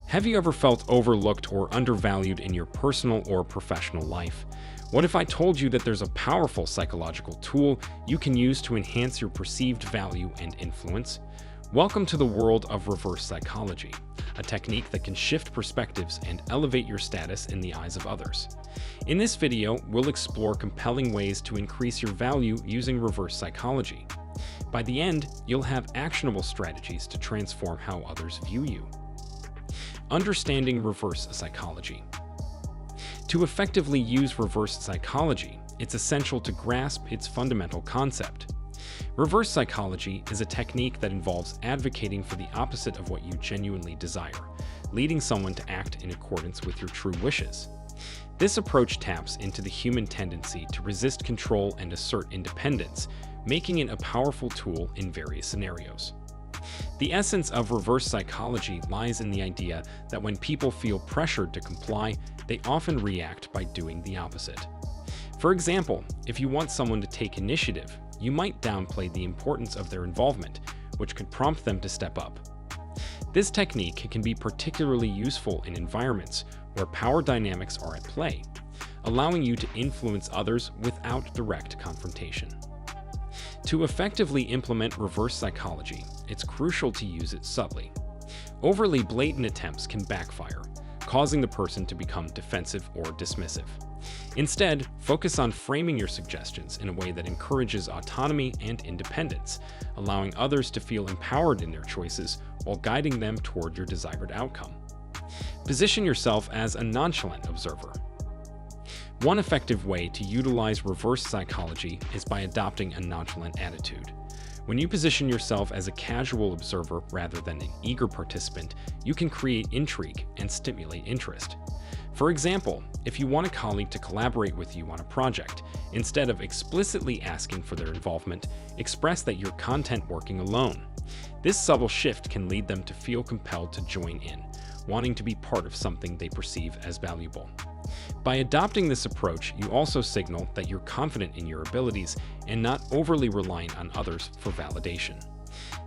Have you ever felt overlooked or undervalued in your personal or professional life? What if I told you that there's a powerful psychological tool you can use to enhance your perceived value and influence? Welcome to the world of reverse psychology, a technique that can shift perspectives and elevate your status in the eyes of others. In this video, we'll explore compelling ways to increase your value using reverse psychology. By the end, you'll have actionable strategies to transform how others view you. Understanding reverse psychology. To effectively use reverse psychology, it's essential to grasp its fundamental concept. Reverse psychology is a technique that involves advocating for the opposite of what you genuinely desire, leading someone to act in accordance with your true wishes. This approach taps into the human tendency to resist control and assert independence, making it a powerful tool in various scenarios. The essence of reverse psychology lies in the idea that when people feel pressured to comply, they often react by doing the opposite. For example, if you want someone to take initiative, you might downplay the importance of their involvement, which could prompt them to step up. This technique can be particularly useful in environments where power dynamics are at play, allowing you to influence others without direct confrontation. To effectively implement reverse psychology, it's crucial to use it subtly. Overly blatant attempts can backfire, causing the person to become defensive or dismissive. Instead, focus on framing your suggestions in a way that encourages autonomy and independence, allowing others to feel empowered in their choices while guiding them toward your desired outcome. Position yourself as a nonchalant observer. One effective way to utilize reverse psychology is by adopting a nonchalant attitude. When you position yourself as a casual observer rather than an eager participant, you can create intrigue and stimulate interest. For example, if you want a colleague to collaborate with you on a project, instead of explicitly asking for their involvement, express that you're content working alone. This subtle shift can lead them to feel compelled to join in, wanting to be part of something they perceive as valuable. By adopting this approach, you also signal that you're confident in your abilities and not overly reliant on others for validation.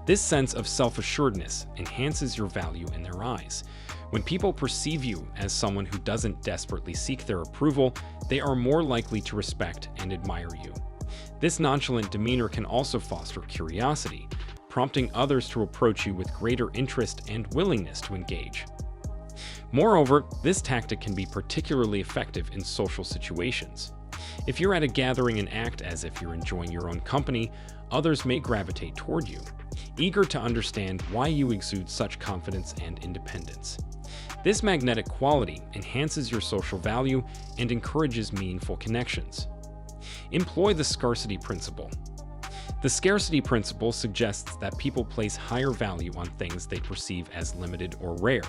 This sense of self-assuredness enhances your value in their eyes. When people perceive you as someone who doesn't desperately seek their approval, they are more likely to respect and admire you. This nonchalant demeanor can also foster curiosity, prompting others to approach you with greater interest and willingness to engage. Moreover, this tactic can be particularly effective in social situations. If you're at a gathering and act as if you're enjoying your own company, others may gravitate toward you, eager to understand why you exude such confidence and independence. This magnetic quality enhances your social value and encourages meaningful connections. Employ the scarcity principle. The scarcity principle suggests that people place higher value on things they perceive as limited or rare.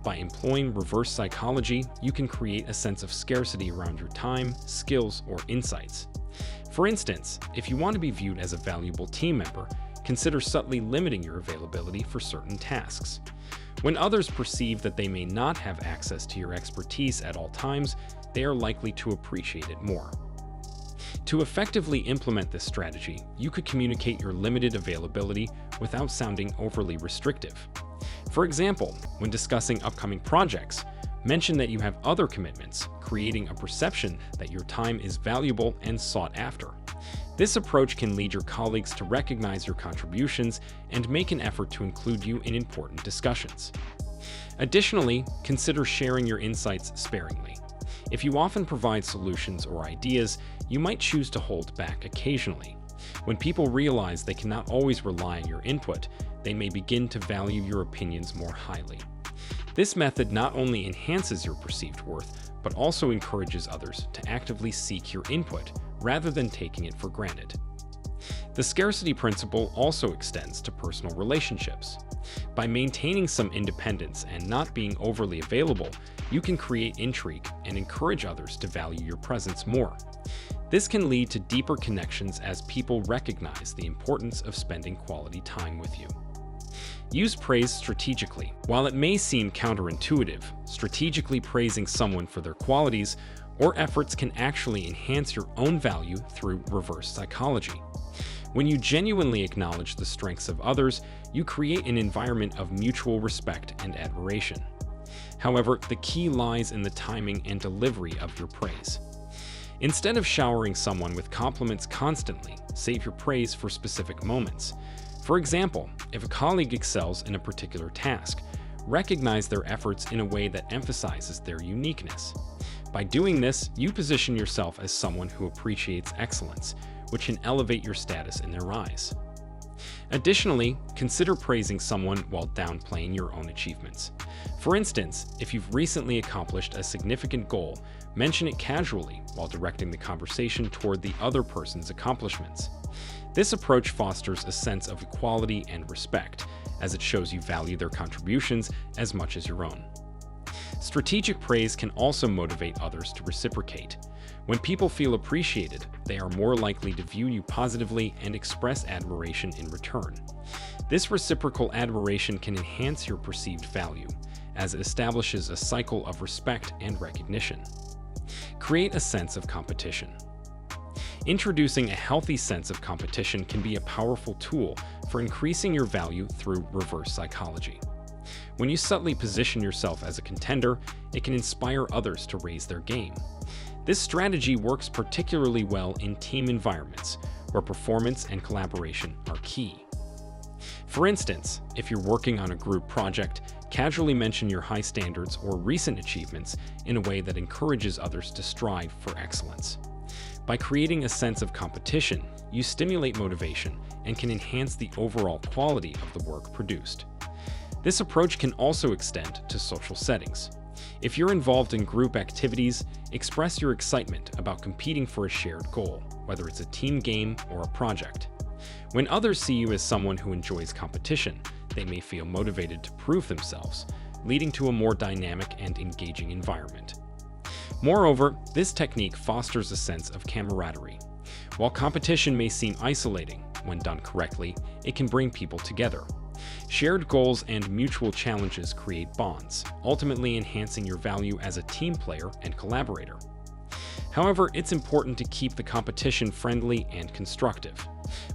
By employing reverse psychology, you can create a sense of scarcity around your time, skills, or insights. For instance, if you want to be viewed as a valuable team member, consider subtly limiting your availability for certain tasks. When others perceive that they may not have access to your expertise at all times, they are likely to appreciate it more. To effectively implement this strategy, you could communicate your limited availability without sounding overly restrictive. For example, when discussing upcoming projects, mention that you have other commitments, creating a perception that your time is valuable and sought after. This approach can lead your colleagues to recognize your contributions and make an effort to include you in important discussions. Additionally, consider sharing your insights sparingly. If you often provide solutions or ideas, you might choose to hold back occasionally. When people realize they cannot always rely on your input, they may begin to value your opinions more highly. This method not only enhances your perceived worth, but also encourages others to actively seek your input rather than taking it for granted. The scarcity principle also extends to personal relationships. By maintaining some independence and not being overly available, you can create intrigue and encourage others to value your presence more. This can lead to deeper connections as people recognize the importance of spending quality time with you. Use praise strategically. While it may seem counterintuitive, strategically praising someone for their qualities or efforts can actually enhance your own value through reverse psychology. When you genuinely acknowledge the strengths of others, you create an environment of mutual respect and admiration. However, the key lies in the timing and delivery of your praise. Instead of showering someone with compliments constantly, save your praise for specific moments. For example, if a colleague excels in a particular task, recognize their efforts in a way that emphasizes their uniqueness. By doing this, you position yourself as someone who appreciates excellence, which can elevate your status in their eyes. Additionally, consider praising someone while downplaying your own achievements. For instance, if you've recently accomplished a significant goal, mention it casually while directing the conversation toward the other person's accomplishments. This approach fosters a sense of equality and respect, as it shows you value their contributions as much as your own. Strategic praise can also motivate others to reciprocate. When people feel appreciated, they are more likely to view you positively and express admiration in return. This reciprocal admiration can enhance your perceived value, as it establishes a cycle of respect and recognition. Create a sense of competition. Introducing a healthy sense of competition can be a powerful tool for increasing your value through reverse psychology. When you subtly position yourself as a contender, it can inspire others to raise their game. This strategy works particularly well in team environments, where performance and collaboration are key. For instance, if you're working on a group project, casually mention your high standards or recent achievements in a way that encourages others to strive for excellence. By creating a sense of competition, you stimulate motivation and can enhance the overall quality of the work produced. This approach can also extend to social settings. If you're involved in group activities, express your excitement about competing for a shared goal, whether it's a team game or a project. When others see you as someone who enjoys competition, they may feel motivated to prove themselves, leading to a more dynamic and engaging environment. Moreover, this technique fosters a sense of camaraderie. While competition may seem isolating, when done correctly, it can bring people together. Shared goals and mutual challenges create bonds, ultimately enhancing your value as a team player and collaborator. However, it's important to keep the competition friendly and constructive.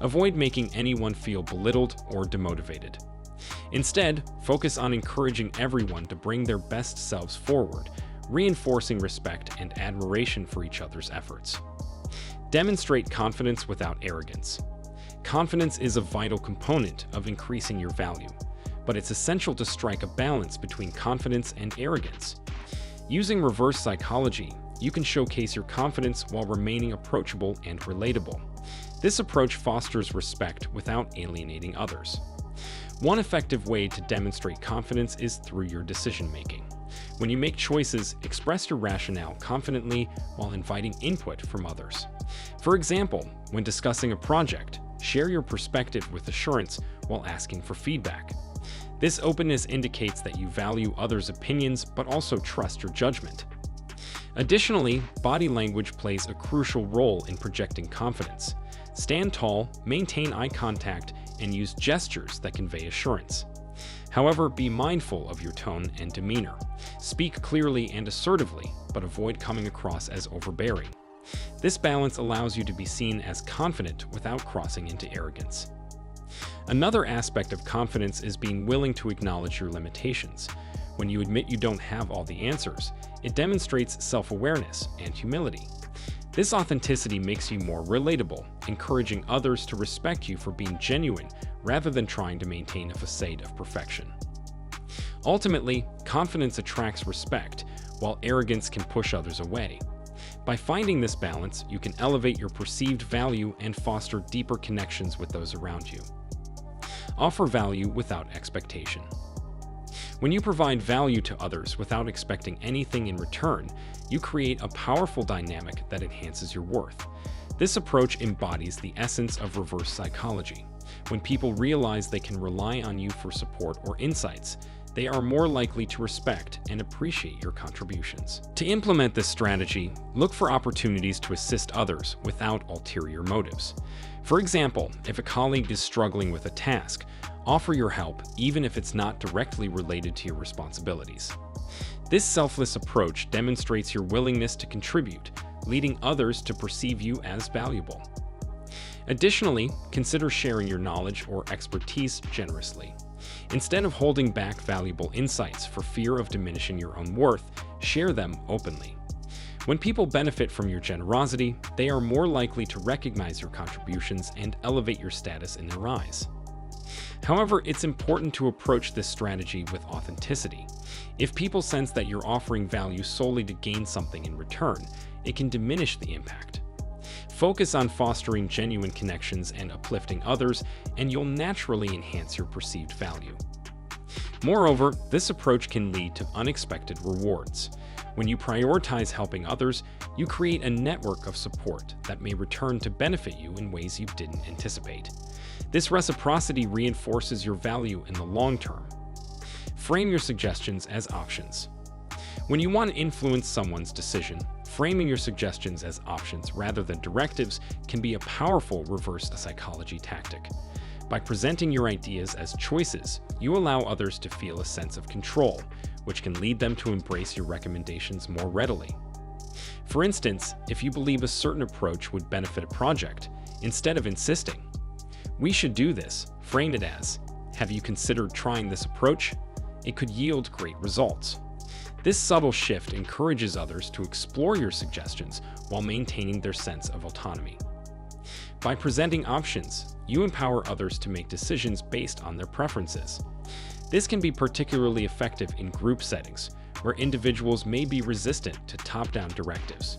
Avoid making anyone feel belittled or demotivated. Instead, focus on encouraging everyone to bring their best selves forward, reinforcing respect and admiration for each other's efforts. Demonstrate confidence without arrogance. Confidence is a vital component of increasing your value, but it's essential to strike a balance between confidence and arrogance. Using reverse psychology, you can showcase your confidence while remaining approachable and relatable. This approach fosters respect without alienating others. One effective way to demonstrate confidence is through your decision-making. When you make choices, express your rationale confidently while inviting input from others. For example, when discussing a project, share your perspective with assurance while asking for feedback. This openness indicates that you value others' opinions but also trust your judgment. Additionally, body language plays a crucial role in projecting confidence. Stand tall, maintain eye contact, and use gestures that convey assurance. However, be mindful of your tone and demeanor. Speak clearly and assertively, but avoid coming across as overbearing. This balance allows you to be seen as confident without crossing into arrogance. Another aspect of confidence is being willing to acknowledge your limitations. When you admit you don't have all the answers, it demonstrates self-awareness and humility. This authenticity makes you more relatable, encouraging others to respect you for being genuine rather than trying to maintain a facade of perfection. Ultimately, confidence attracts respect, while arrogance can push others away. By finding this balance, you can elevate your perceived value and foster deeper connections with those around you. Offer value without expectation. When you provide value to others without expecting anything in return, you create a powerful dynamic that enhances your worth. This approach embodies the essence of reverse psychology. When people realize they can rely on you for support or insights, they are more likely to respect and appreciate your contributions. To implement this strategy, look for opportunities to assist others without ulterior motives. For example, if a colleague is struggling with a task, offer your help even if it's not directly related to your responsibilities. This selfless approach demonstrates your willingness to contribute, leading others to perceive you as valuable. Additionally, consider sharing your knowledge or expertise generously. Instead of holding back valuable insights for fear of diminishing your own worth, share them openly. When people benefit from your generosity, they are more likely to recognize your contributions and elevate your status in their eyes. However, it's important to approach this strategy with authenticity. If people sense that you're offering value solely to gain something in return, it can diminish the impact. Focus on fostering genuine connections and uplifting others, and you'll naturally enhance your perceived value. Moreover, this approach can lead to unexpected rewards. When you prioritize helping others, you create a network of support that may return to benefit you in ways you didn't anticipate. This reciprocity reinforces your value in the long term. Frame your suggestions as options. When you want to influence someone's decision, framing your suggestions as options rather than directives can be a powerful reverse psychology tactic. By presenting your ideas as choices, you allow others to feel a sense of control, which can lead them to embrace your recommendations more readily. For instance, if you believe a certain approach would benefit a project, instead of insisting, "We should do this," frame it as, "Have you considered trying this approach? It could yield great results." This subtle shift encourages others to explore your suggestions while maintaining their sense of autonomy. By presenting options, you empower others to make decisions based on their preferences. This can be particularly effective in group settings, where individuals may be resistant to top-down directives.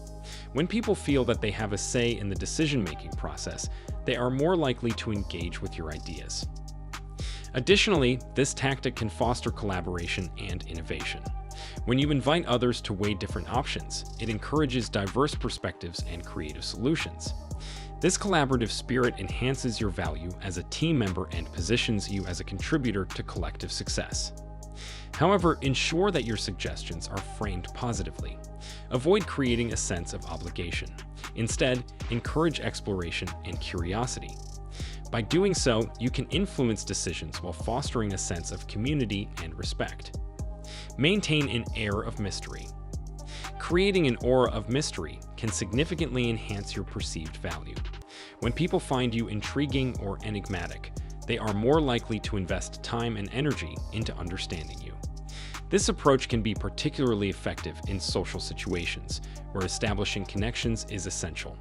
When people feel that they have a say in the decision-making process, they are more likely to engage with your ideas. Additionally, this tactic can foster collaboration and innovation. When you invite others to weigh different options, it encourages diverse perspectives and creative solutions. This collaborative spirit enhances your value as a team member and positions you as a contributor to collective success. However, ensure that your suggestions are framed positively. Avoid creating a sense of obligation. Instead, encourage exploration and curiosity. By doing so, you can influence decisions while fostering a sense of community and respect. Maintain an air of mystery. Creating an aura of mystery can significantly enhance your perceived value. When people find you intriguing or enigmatic, they are more likely to invest time and energy into understanding you. This approach can be particularly effective in social situations, where establishing connections is essential.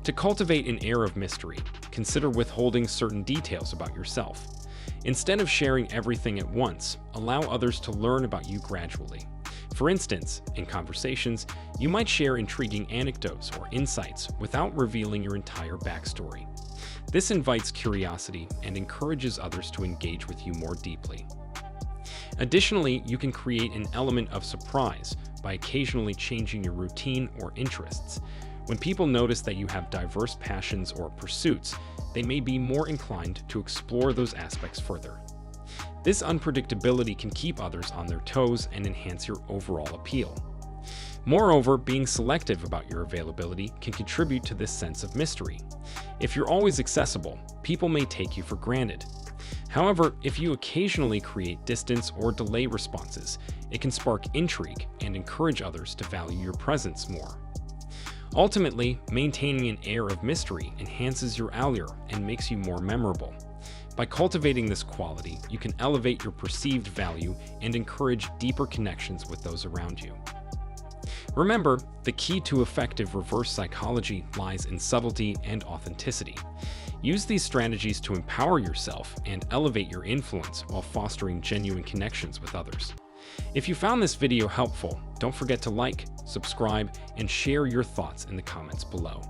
To cultivate an air of mystery, consider withholding certain details about yourself. Instead of sharing everything at once, allow others to learn about you gradually. For instance, in conversations, you might share intriguing anecdotes or insights without revealing your entire backstory. This invites curiosity and encourages others to engage with you more deeply. Additionally, you can create an element of surprise by occasionally changing your routine or interests. When people notice that you have diverse passions or pursuits, they may be more inclined to explore those aspects further. This unpredictability can keep others on their toes and enhance your overall appeal. Moreover, being selective about your availability can contribute to this sense of mystery. If you're always accessible, people may take you for granted. However, if you occasionally create distance or delay responses, it can spark intrigue and encourage others to value your presence more. Ultimately, maintaining an air of mystery enhances your allure and makes you more memorable. By cultivating this quality, you can elevate your perceived value and encourage deeper connections with those around you. Remember, the key to effective reverse psychology lies in subtlety and authenticity. Use these strategies to empower yourself and elevate your influence while fostering genuine connections with others. If you found this video helpful, don't forget to like, subscribe, and share your thoughts in the comments below.